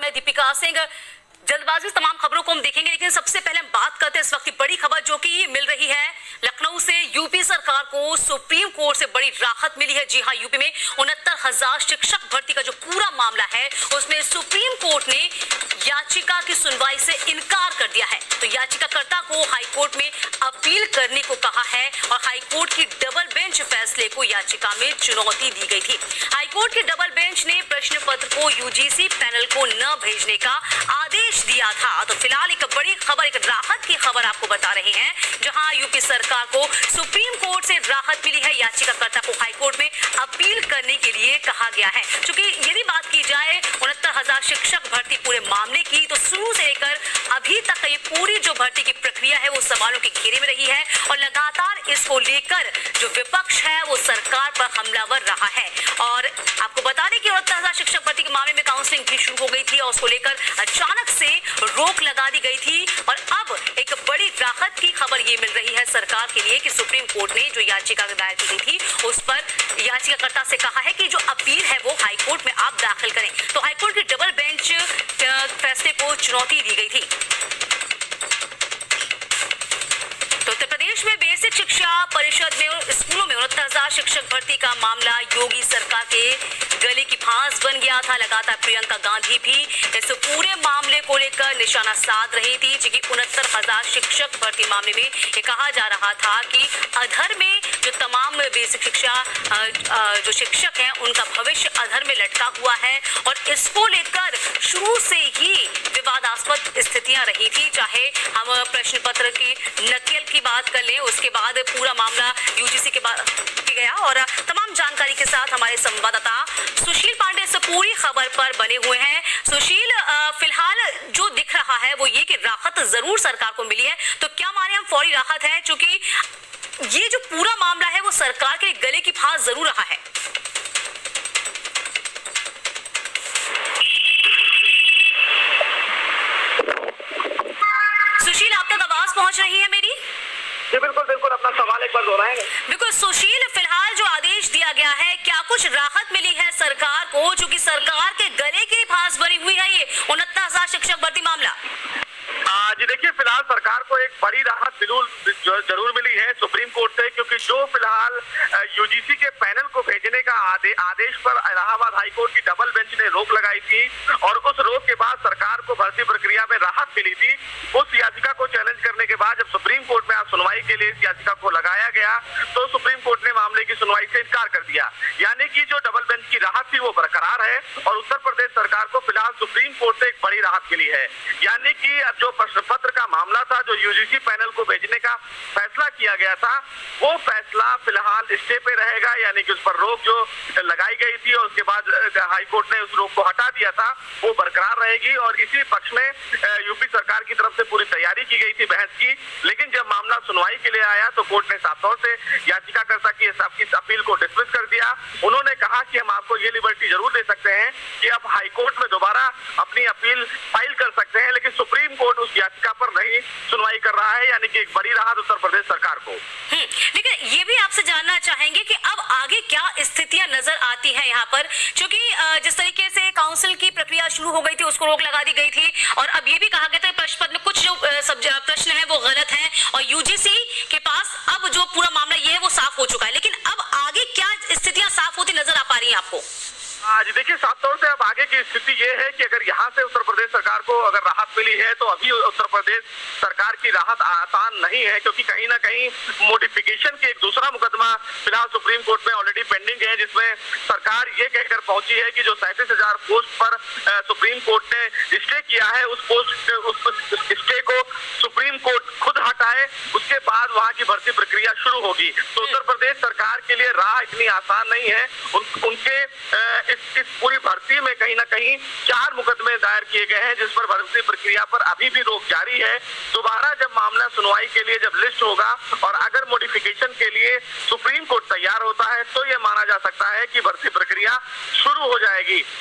मैं दीपिका सिंह। जल्दबाजी से तमाम खबरों को हम देखेंगे, लेकिन सबसे पहले हम बात करते हैं इस वक्त की बड़ी खबर जो कि मिल रही है लखनऊ से। यूपी सरकार को सुप्रीम कोर्ट से बड़ी राहत मिली है। जी हां, यूपी में 69,000 शिक्षक भर्ती का जो पूरा मामला है उसमें सुप्रीम कोर्ट ने याचिका की सुनवाई से इनकार कर दिया है। तो याचिकाकर्ता को हाईकोर्ट में अपील करने को कहा है और हाईकोर्ट की डबल बेंच फैसले को याचिका में चुनौती दी गई थी। हाईकोर्ट की डबल बेंच ने प्रश्न पत्र को यूजीसी पैनल को न भेजने का आदेश दिया था। तो फिलहाल एक बड़ी खबर, एक राहत की खबर आपको बता रहे हैं, जहां यूपी सरकार को सुप्रीम कोर्ट से राहत मिली है। याचिकाकर्ता को हाईकोर्ट में अपील करने के लिए कहा गया है। क्योंकि यदि बात की जाए 69,000 शिक्षक भर्ती पूरे मामले की, तो शुरू से लेकर अभी तक ये पूरी जो भर्ती की प्रक्रिया है वो सवालों के घेरे में रही है और लगातार इसको लेकर जो विपक्ष है वो सरकार पर हमलावर रहा है। और आपको बता दें कि 69,000 शिक्षक भर्ती के मामले में काउंसलिंग भी शुरू हो गई थी और उसको लेकर अचानक से रोक लगा दी गई थी। और अब एक बड़ी राहत की खबर ये मिल रही है सरकार के लिए कि सुप्रीम कोर्ट ने जो याचिका दायर की गई थी उस पर याचिकाकर्ता से कहा है कि जो अपील है वो हाईकोर्ट में आप दाखिल करें। तो हाईकोर्ट की डबल बेंच फैसले को चुनौती दी गई थी। तो उत्तर प्रदेश में बेसिक शिक्षा परिषद में स्कूलों में 69,000 शिक्षक भर्ती का मामला योगी सरकार के गले की फांस बन गया था। लगातार प्रियंका गांधी भी इस पूरे मामले को लेकर निशाना साध रही थी, क्योंकि 69,000 शिक्षक भर्ती मामले में ये कहा जा रहा था कि अधर में जो तमाम बेसिक शिक्षा जो शिक्षक हैं उनका भविष्य अधर में लटका हुआ है और इसको लेकर शुरू से ही विवादास्पद स्थितियां रही थी। चाहे हम प्रश्न पत्र की नकल की बात कर लें, उसके बाद पूरा मामला यूजीसी के बाद गया। और तमाम जानकारी के साथ हमारे संवाददाता सुशील पांडे इस पूरी खबर पर बने हुए हैं। सुशील, फिलहाल जो दिख रहा है वो ये कि राहत जरूर सरकार को मिली है, तो क्या माने हम फौरी राहत है, क्योंकि ये जो पूरा मामला है वो सरकार के गले की फांस जरूर रहा है। सुशील, आप तक आवाज पहुंच रही है मेरी? जी बिल्कुल बिल्कुल, अपना सवाल एक बार दोहराएंगे। बिल्कुल सुशील, फिलहाल जो आदेश दिया गया है, क्या कुछ राहत मिली है सरकार को, चूंकि सरकार के गले की फांस बनी हुई है ये 69,000 शिक्षक भर्ती मामला? जी देखिए, फिलहाल सरकार को एक बड़ी राहत जरूर मिली है सुप्रीम कोर्ट से, क्योंकि जो फिलहाल यूजीसी के पैनल को भेजने का आदेश पर इलाहाबाद हाईकोर्ट की डबल बेंच ने रोक लगाई थी और उस रोक के बाद सरकार को भर्ती प्रक्रिया में राहत मिली थी। उस याचिका को चैलेंज करने के बाद जब सुप्रीम कोर्ट में आज सुनवाई के लिए इस याचिका को लगाया गया तो सुप्रीम कोर्ट ने मामले की सुनवाई से इनकार कर दिया। यानी कि जो डबल बेंच की राहत थी वो बरकरार है और उत्तर प्रदेश सरकार को फिलहाल सुप्रीम कोर्ट से एक बड़ी राहत मिली है। यानी कि अब जो प्रश्न पत्र का मामला था, जो यूजीसी पैनल को भेजने का फैसला किया गया था, वो फैसला फिलहाल स्टे पे रहेगा। यानी कि उस पर रोक जो लगाई गई थी और उसके बाद हाईकोर्ट ने उस रोक को हटा दिया था, वो बरकरार रहेगी। और इसी पक्ष में यूपी सरकार की तरफ से पूरी तैयारी की गई थी बहस की, लेकिन जब मामला सुनवाई के लिए आया तो कोर्ट ने साफ तौर से याचिकाकर्ता की इस अपील को डिसमिस कर दिया। उन्होंने कहा कि हम आपको ये लिबर्टी जरूर दे सकते हैं कि आप हाईकोर्ट में दोबारा अपनी अपील फाइल कर सकते हैं, लेकिन सुप्रीम कोर्ट उस याचिका पर नहीं सुनवाई कर रहा है। यानी कि एक बड़ी राहत उत्तर प्रदेश सरकार को। लेकिन ये भी आपसे जानना चाहेंगे कि अब आगे क्या स्थितियां नजर आती हैं यहाँ पर, क्योंकि जिस तरीके से काउंसिल की प्रक्रिया शुरू हो गई थी उसको रोक लगा दी गई थी और अब ये भी कहा गया था प्रश्न पत्र में कुछ जो प्रश्न है वो गलत है और यूजीसी के पास अब जो पूरा मामला ये है वो साफ हो चुका है। लेकिन अब आगे क्या स्थितियां साफ होती नजर आ पा रही है आपको? जी देखिए, साफ तौर से अब आगे की स्थिति ये है कि अगर यहाँ से उत्तर प्रदेश सरकार को अगर राहत मिली है तो अभी उत्तर प्रदेश सरकार की राहत आसान नहीं है, क्योंकि कहीं ना कहीं मॉडिफिकेशन के एक दूसरा मुकदमा फिलहाल सुप्रीम कोर्ट में ऑलरेडी पेंडिंग है, जिसमें सरकार ये कहकर पहुंची है कि जो 37,000 पोस्ट पर सुप्रीम कोर्ट ने स्टे किया है उस स्टे को सुप्रीम कोर्ट खुद हटाए, उसके बाद वहाँ की भर्ती प्रक्रिया शुरू होगी। तो उत्तर प्रदेश सरकार के लिए राह इतनी आसान नहीं है। उनके इस पूरी भर्ती में कहीं ना कहीं 4 मुकदमे दायर किए गए हैं, जिस पर भर्ती प्रक्रिया पर अभी भी रोक जारी है। दोबारा जब मामला सुनवाई के लिए जब लिस्ट होगा और अगर मॉडिफिकेशन के लिए सुप्रीम कोर्ट तैयार होता है तो यह माना जा सकता है कि भर्ती प्रक्रिया शुरू हो जाएगी।